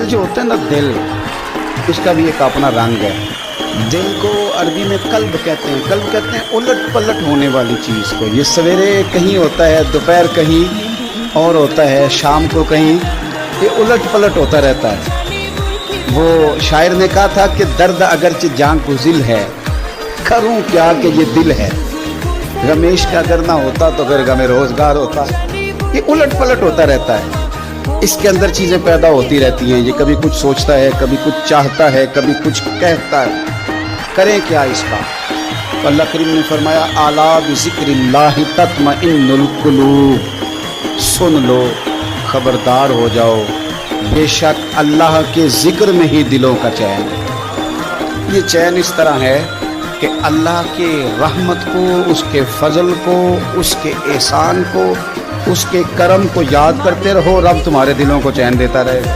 دل جو ہوتا ہے نا دل، اس کا بھی ایک اپنا رنگ ہے. دل کو عربی میں قلب کہتے ہیں. قلب کہتے ہیں الٹ پلٹ ہونے والی چیز کو. یہ سویرے کہیں ہوتا ہے، دوپہر کہیں اور ہوتا ہے، شام کو کہیں. یہ الٹ پلٹ ہوتا رہتا ہے. وہ شاعر نے کہا تھا کہ درد اگرچہ جان کو ذل ہے، کروں کیا کہ یہ دل ہے. رمیش کا اگر نہ ہوتا تو پھر غم روزگار ہوتا. یہ الٹ پلٹ ہوتا رہتا ہے. اس کے اندر چیزیں پیدا ہوتی رہتی ہیں. یہ کبھی کچھ سوچتا ہے، کبھی کچھ چاہتا ہے، کبھی کچھ کہتا ہے. کریں کیا اس کا؟ تو اللہ کریم نے فرمایا الا بذکر اللہ تطمئن القلوب. سن لو، خبردار ہو جاؤ، بے شک اللہ کے ذکر میں ہی دلوں کا چین ہے. یہ چین اس طرح ہے کہ اللہ کے رحمت کو، اس کے فضل کو، اس کے احسان کو، اس کے کرم کو یاد کرتے رہو، رب تمہارے دلوں کو چین دیتا رہے گا.